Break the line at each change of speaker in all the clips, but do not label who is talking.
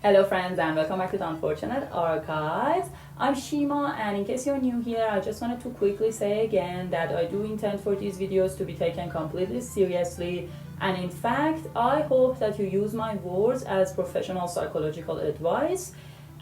Hello friends and welcome back to the Unfortunate Archives. I'm Shima, and in case you're new here, I just wanted to quickly say again that I do intend for these videos to be taken completely seriously, and in fact I hope that you use my words as professional psychological advice.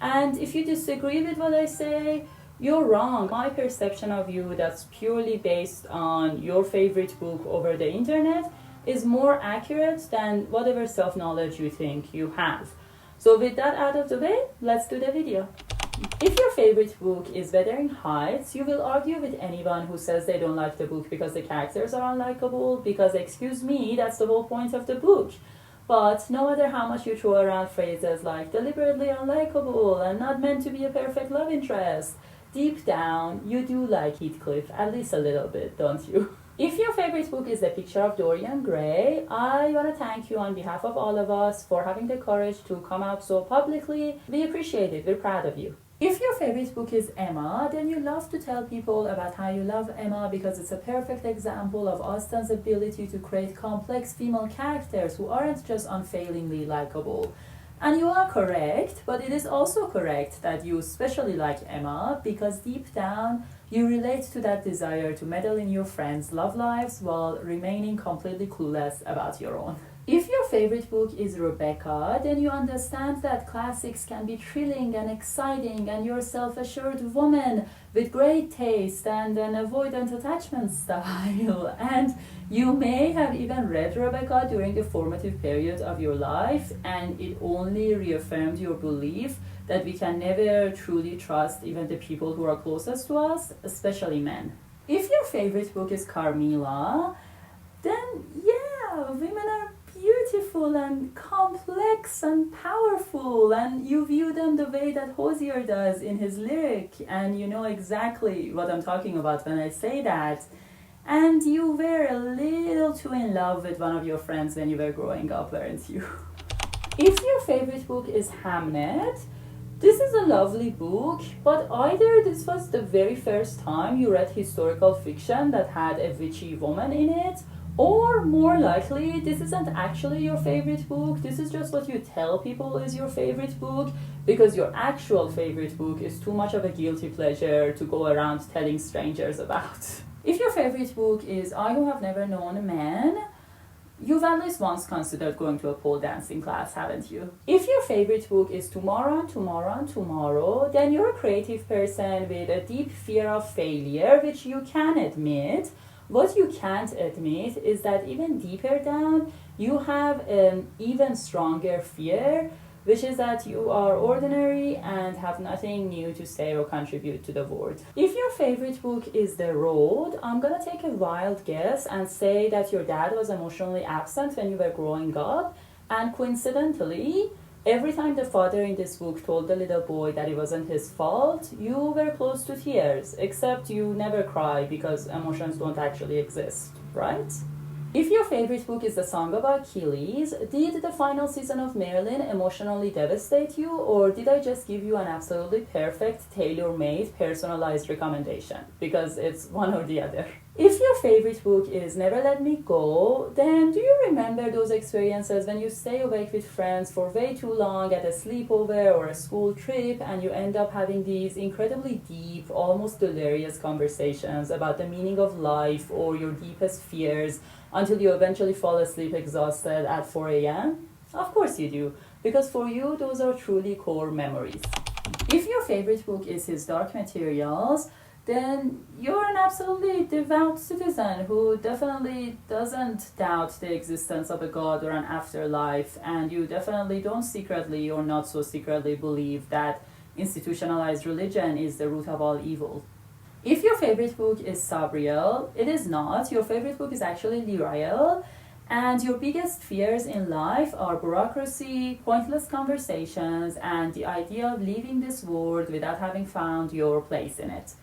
And if you disagree with what I say, you're wrong. My perception of you that's purely based on your favorite book over the internet is more accurate than whatever self-knowledge you think you have. So with that out of the way, let's do the video. If your favorite book is Wuthering Heights, you will argue with anyone who says they don't like the book because the characters are unlikable, because excuse me, that's the whole point of the book. But no matter how much you throw around phrases like deliberately unlikable and not meant to be a perfect love interest, deep down you do like Heathcliff, at least a little bit, don't you? If your favorite book is The Picture of Dorian Gray, I want to thank you on behalf of all of us for having the courage to come out so publicly. We appreciate it, we're proud of you. If your favorite book is Emma, then you love to tell people about how you love Emma because it's a perfect example of Austen's ability to create complex female characters who aren't just unfailingly likable. And you are correct, but it is also correct that you especially like Emma because deep down you relate to that desire to meddle in your friends' love lives while remaining completely clueless about your own. If your favorite book is Rebecca, then you understand that classics can be thrilling and exciting, and you're a self-assured woman with great taste and an avoidant attachment style. And you may have even read Rebecca during the formative period of your life, and it only reaffirmed your belief that we can never truly trust even the people who are closest to us, especially men. If your favorite book is Carmilla, then yeah, women are beautiful and complex and powerful, and you view them the way that Hosier does in his lyric, and you know exactly what I'm talking about when I say that. And you were a little too in love with one of your friends when you were growing up, weren't you? If your favorite book is Hamnet, this is a lovely book, but either this was the very first time you read historical fiction that had a witchy woman in it, or more likely, this isn't actually your favorite book. This is just what you tell people is your favorite book because your actual favorite book is too much of a guilty pleasure to go around telling strangers about. If your favorite book is I Who Have Never Known a Man, you've at least once considered going to a pole dancing class, haven't you? If your favorite book is Tomorrow and Tomorrow and Tomorrow, then you're a creative person with a deep fear of failure, which you can admit. What you can't admit is that even deeper down, you have an even stronger fear, which is that you are ordinary and have nothing new to say or contribute to the world. If your favorite book is The Road, I'm gonna take a wild guess and say that your dad was emotionally absent when you were growing up, and coincidentally, every time the father in this book told the little boy that it wasn't his fault, you were close to tears, except you never cry because emotions don't actually exist, right? If your favorite book is The Song of Achilles, did the final season of Merlin emotionally devastate you, or did I just give you an absolutely perfect, tailor-made, personalized recommendation? Because it's one or the other. If your favorite book is Never Let Me Go, then do you remember those experiences when you stay awake with friends for way too long at a sleepover or a school trip, and you end up having these incredibly deep, almost delirious conversations about the meaning of life or your deepest fears, until you eventually fall asleep exhausted at 4 a.m.? Of course you do, because for you, those are truly core memories. If your favorite book is His Dark Materials, then you're an absolutely devout citizen who definitely doesn't doubt the existence of a god or an afterlife, and you definitely don't secretly or not so secretly believe that institutionalized religion is the root of all evil. If your favorite book is Sabriel, it is not. Your favorite book is actually Lirael, and your biggest fears in life are bureaucracy, pointless conversations, and the idea of leaving this world without having found your place in it.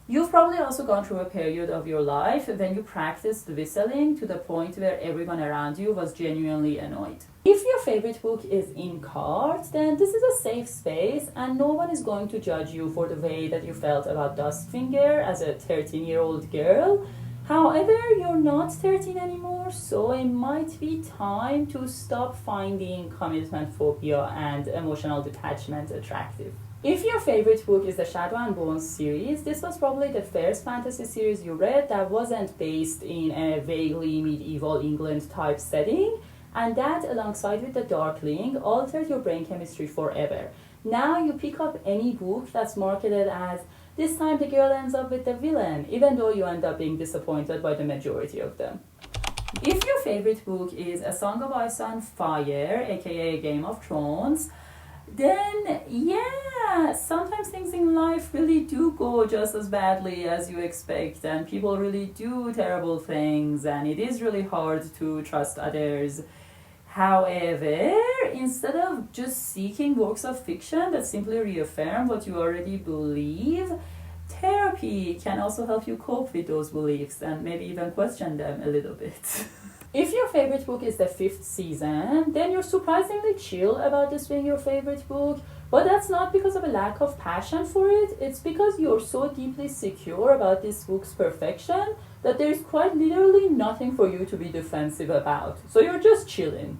You've probably also gone through a period of your life when you practiced whistling to the point where everyone around you was genuinely annoyed. If your favorite book is Inkheart, then this is a safe space and no one is going to judge you for the way that you felt about Dustfinger as a 13-year-old girl. However, you're not 13 anymore, so, it might be time to stop finding commitment phobia and emotional detachment attractive. If your favorite book is the Shadow and Bones series, this was probably the first fantasy series you read that wasn't based in a vaguely medieval England type setting, and that, alongside with the Darkling, altered your brain chemistry forever. Now you pick up any book that's marketed as, this time the girl ends up with the villain, even though you end up being disappointed by the majority of them. If your favorite book is A Song of Ice and Fire, aka Game of Thrones, then yeah, sometimes things in life really do go just as badly as you expect, and people really do terrible things, and it is really hard to trust others. However, instead of just seeking works of fiction that simply reaffirm what you already believe, therapy can also help you cope with those beliefs and maybe even question them a little bit. If your favorite book is the 5th season, then you're surprisingly chill about this being your favorite book, but that's not because of a lack of passion for it, it's because you're so deeply secure about this book's perfection that there's quite literally nothing for you to be defensive about. So you're just chilling.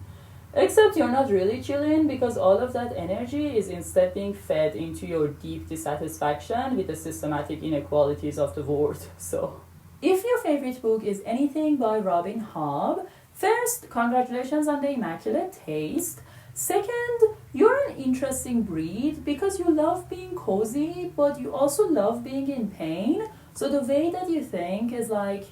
Except you're not really chilling, because all of that energy is instead being fed into your deep dissatisfaction with the systematic inequalities of the world. So, if your favorite book is anything by Robin Hobb, first, congratulations on the immaculate taste. Second, you're an interesting breed because you love being cozy, but you also love being in pain. So the way that you think is like,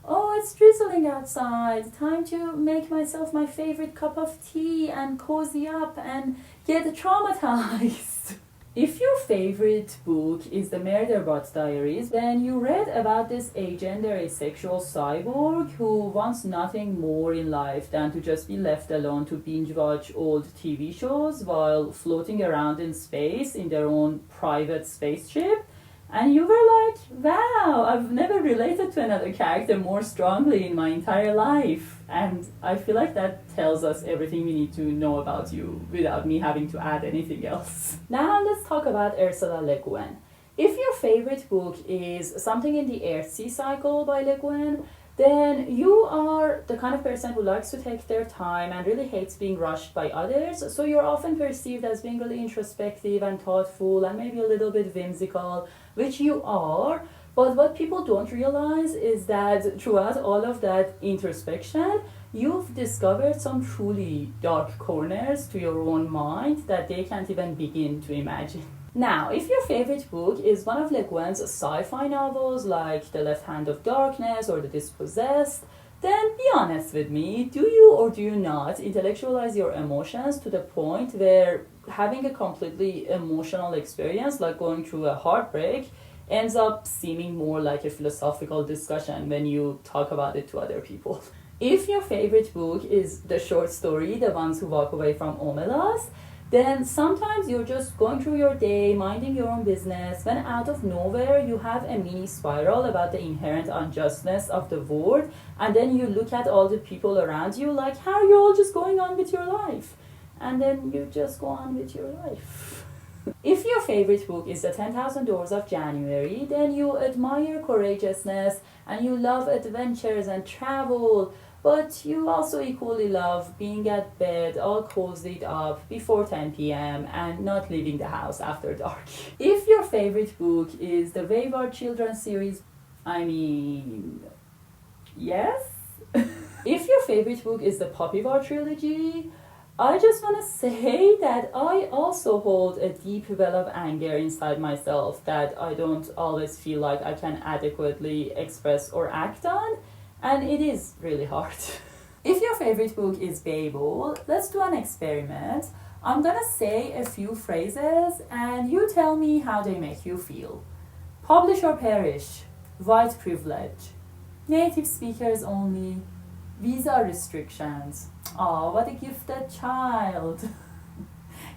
oh, it's drizzling outside, time to make myself my favorite cup of tea and cozy up and get traumatized. If your favorite book is the Murderbot Diaries, then you read about this agendery sexual cyborg who wants nothing more in life than to just be left alone to binge watch old TV shows while floating around in space in their own private spaceship. And you were like, wow, I've never related to another character more strongly in my entire life. And I feel like that tells us everything we need to know about you without me having to add anything else. Now let's talk about Ursula Le Guin. If your favorite book is something in the Earthsea Cycle by Le Guin, then you are the kind of person who likes to take their time and really hates being rushed by others, so you're often perceived as being really introspective and thoughtful and maybe a little bit whimsical, which you are. But what people don't realize is that throughout all of that introspection, you've discovered some truly dark corners to your own mind that they can't even begin to imagine. Now, if your favorite book is one of Le Guin's sci-fi novels like The Left Hand of Darkness or The Dispossessed, then be honest with me, do you or do you not intellectualize your emotions to the point where having a completely emotional experience, like going through a heartbreak, ends up seeming more like a philosophical discussion when you talk about it to other people? If your favorite book is the short story, The Ones Who Walk Away from Omelas, then sometimes you're just going through your day, minding your own business, when out of nowhere you have a mini spiral about the inherent unjustness of the world, and then you look at all the people around you like, how are you all just going on with your life? And then you just go on with your life. If your favorite book is The 10,000 Doors of January, then you admire courageousness and you love adventures and travel, but you also equally love being at bed all cozied up before 10 p.m. and not leaving the house after dark. If your favorite book is the Wayward Children series, I mean, yes? If your favorite book is the Puppywar trilogy, I just want to say that I also hold a deep well of anger inside myself that I don't always feel like I can adequately express or act on. And it is really hard. If your favorite book is Babel, let's do an experiment. I'm gonna say a few phrases and you tell me how they make you feel. Publish or perish, white privilege, native speakers only, visa restrictions. Oh, what a gifted child.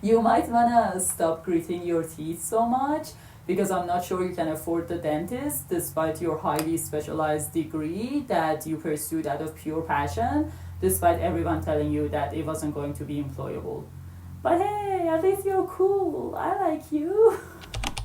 You might wanna stop gritting your teeth so much, because I'm not sure you can afford the dentist despite your highly specialized degree that you pursued out of pure passion, despite everyone telling you that it wasn't going to be employable. But hey, at least you're cool. I like you.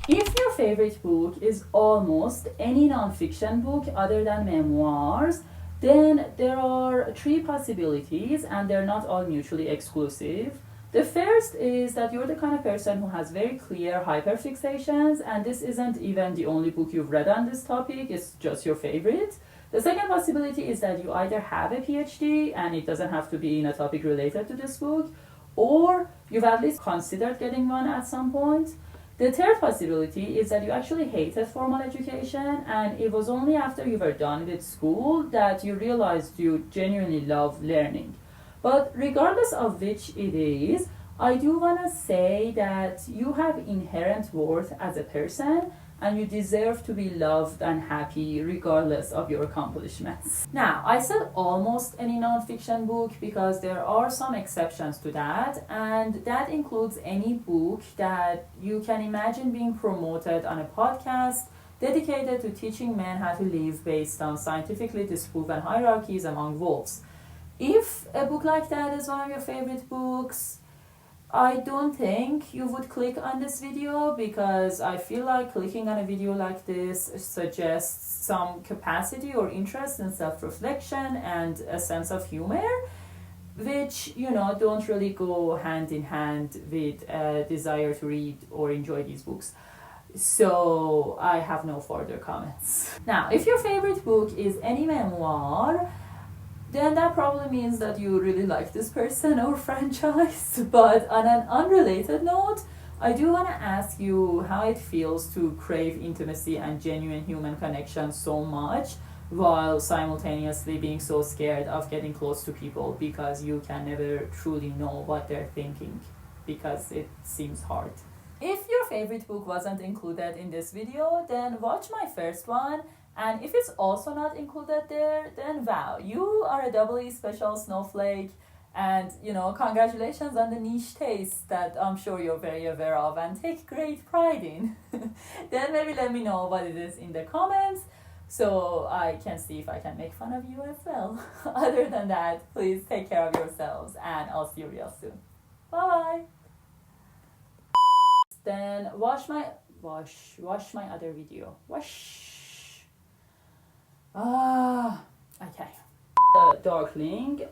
If your favorite book is almost any non-fiction book other than memoirs, Then there are three possibilities, and they're not all mutually exclusive. The first is that you're the kind of person who has very clear hyperfixations, and this isn't even the only book you've read on this topic, it's just your favorite. The second possibility is that you either have a PhD, and it doesn't have to be in a topic related to this book, or you've at least considered getting one at some point. The third possibility is that you actually hated formal education, and it was only after you were done with school that you realized you genuinely love learning. But regardless of which it is, I do want to say that you have inherent worth as a person, and you deserve to be loved and happy regardless of your accomplishments. Now, I said almost any nonfiction book because there are some exceptions to that, and that includes any book that you can imagine being promoted on a podcast dedicated to teaching men how to live based on scientifically disproven hierarchies among wolves. If a book like that is one of your favorite books, I don't think you would click on this video, because I feel like clicking on a video like this suggests some capacity or interest in self-reflection and a sense of humor, which, don't really go hand in hand with a desire to read or enjoy these books. So I have no further comments. Now, if your favorite book is any memoir, then that probably means that you really like this person or franchise. But on an unrelated note, I do want to ask you how it feels to crave intimacy and genuine human connection so much while simultaneously being so scared of getting close to people because you can never truly know what they're thinking, because it seems hard. If your favorite book wasn't included in this video, then watch my first one. And if it's also not included there, then wow, you are a doubly special snowflake, and congratulations on the niche taste that I'm sure you're very aware of and take great pride in. Then maybe let me know what it is in the comments so I can see if I can make fun of you as well. Other than that, please take care of yourselves, and I'll see you real soon. Bye! Then watch my other video. Okay. The Darkling.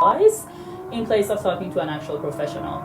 Guys, in place of talking to an actual professional.